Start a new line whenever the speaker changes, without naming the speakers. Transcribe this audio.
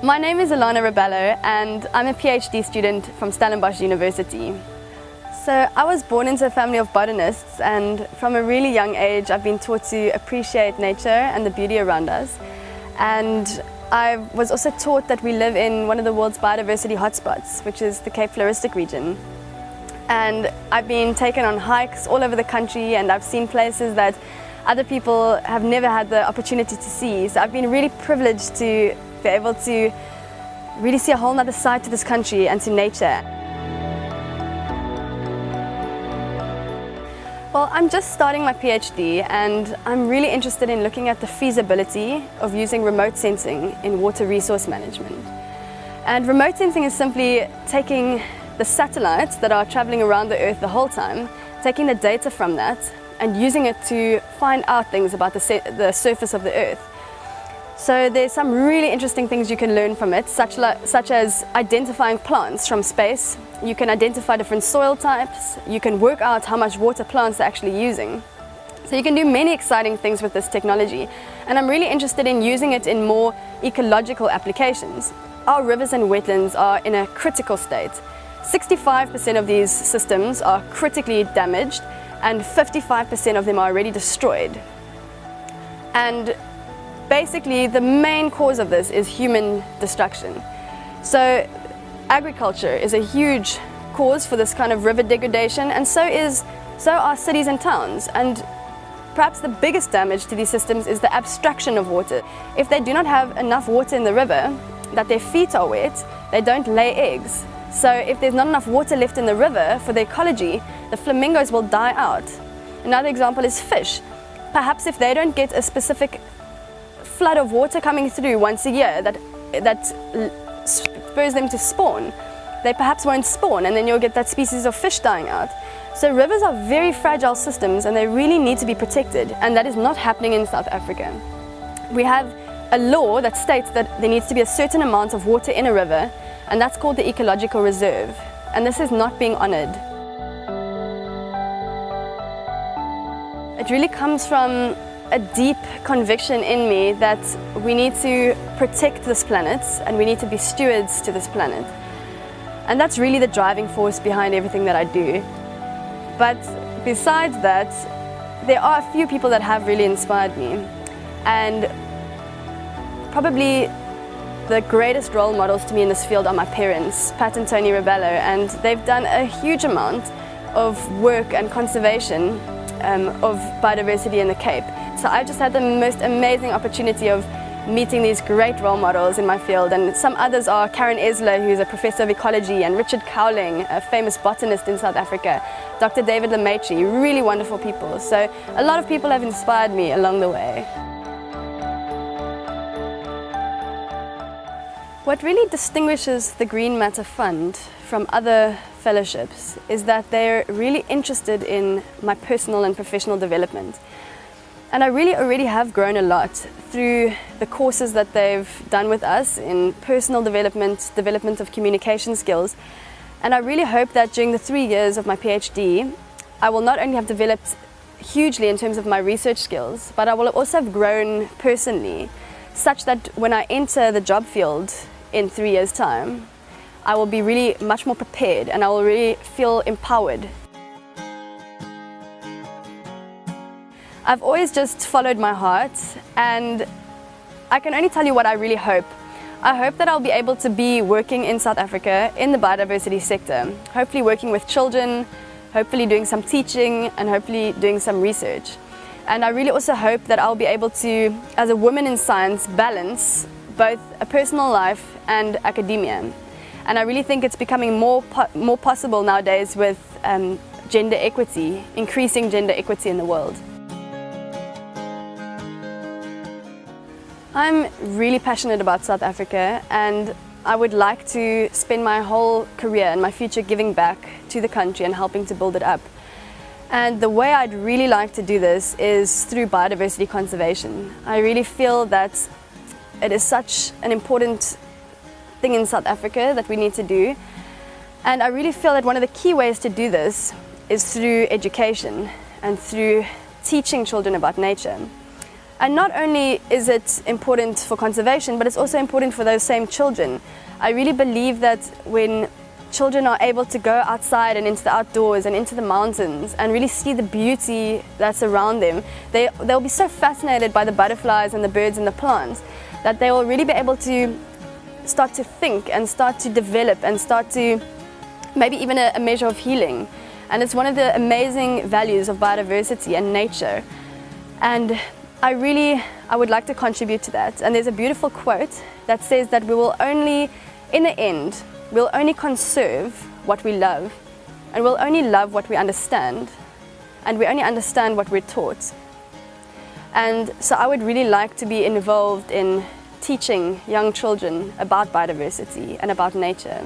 My name is Alanna Rebelo and I'm a PhD student from Stellenbosch University. So I was born into a family of botanists, and from a really young age I've been taught to appreciate nature and the beauty around us. And I was also taught that we live in one of the world's biodiversity hotspots, which is the Cape Floristic region. And I've been taken on hikes all over the country, and I've seen places that other people have never had the opportunity to see. So I've been really privileged to be able to really see a whole other side to this country and to nature. Well, I'm just starting my PhD and I'm really interested in looking at the feasibility of using remote sensing in water resource management. And remote sensing is simply taking the satellites that are traveling around the Earth the whole time, taking the data from that and using it to find out things about the surface of the Earth. So there's some really interesting things you can learn from it, such as identifying plants from space. You can identify different soil types. You can work out how much water plants are actually using. So you can do many exciting things with this technology. And I'm really interested in using it in more ecological applications. Our rivers and wetlands are in a critical state. 65% of these systems are critically damaged and 55% of them are already destroyed. And basically, the main cause of this is human destruction. So agriculture is a huge cause for this kind of river degradation, and so are cities and towns. And perhaps the biggest damage to these systems is the abstraction of water. If they do not have enough water in the river, that their feet are wet, they don't lay eggs. So if there's not enough water left in the river for the ecology, the flamingos will die out. Another example is fish. Perhaps if they don't get a specific flood of water coming through once a year that spurs them to spawn, they perhaps won't spawn, and then you'll get that species of fish dying out. So rivers are very fragile systems and they really need to be protected, and that is not happening in South Africa. We have a law that states that there needs to be a certain amount of water in a river, and that's called the ecological reserve, and this is not being honoured. It really comes from a deep conviction in me that we need to protect this planet and we need to be stewards to this planet. And that's really the driving force behind everything that I do. But besides that, there are a few people that have really inspired me. And probably the greatest role models to me in this field are my parents, Pat and Tony Rebelo, and they've done a huge amount of work and conservation of biodiversity in the Cape. So I've just had the most amazing opportunity of meeting these great role models in my field, and some others are Karen Esler, who's a professor of ecology, and Richard Cowling, a famous botanist in South Africa, Dr. David Lemaitre, really wonderful people. So a lot of people have inspired me along the way. What really distinguishes the GreenMatter Fund from other fellowships is that they're really interested in my personal and professional development. And I really already have grown a lot through the courses that they've done with us in personal development, development of communication skills. And I really hope that during the 3 years of my PhD, I will not only have developed hugely in terms of my research skills, but I will also have grown personally, such that when I enter the job field in 3 years' time, I will be really much more prepared and I will really feel empowered. I've always just followed my heart, and I can only tell you what I really hope. I hope that I'll be able to be working in South Africa in the biodiversity sector, hopefully working with children, hopefully doing some teaching, and hopefully doing some research. And I really also hope that I'll be able to, as a woman in science, balance both a personal life and academia. And I really think it's becoming more possible nowadays with gender equity, increasing gender equity in the world. I'm really passionate about South Africa, and I would like to spend my whole career and my future giving back to the country and helping to build it up. And the way I'd really like to do this is through biodiversity conservation. I really feel that it is such an important thing in South Africa that we need to do. And I really feel that one of the key ways to do this is through education and through teaching children about nature. And not only is it important for conservation, but it's also important for those same children. I really believe that when children are able to go outside and into the outdoors and into the mountains and really see the beauty that's around them, they'll be so fascinated by the butterflies and the birds and the plants that they will really be able to start to think and start to develop and start to maybe even a measure of healing. And it's one of the amazing values of biodiversity and nature. And I would like to contribute to that. And there's a beautiful quote that says that we will only, in the end, we'll only conserve what we love, and we'll only love what we understand, and we only understand what we're taught. And so I would really like to be involved in teaching young children about biodiversity and about nature.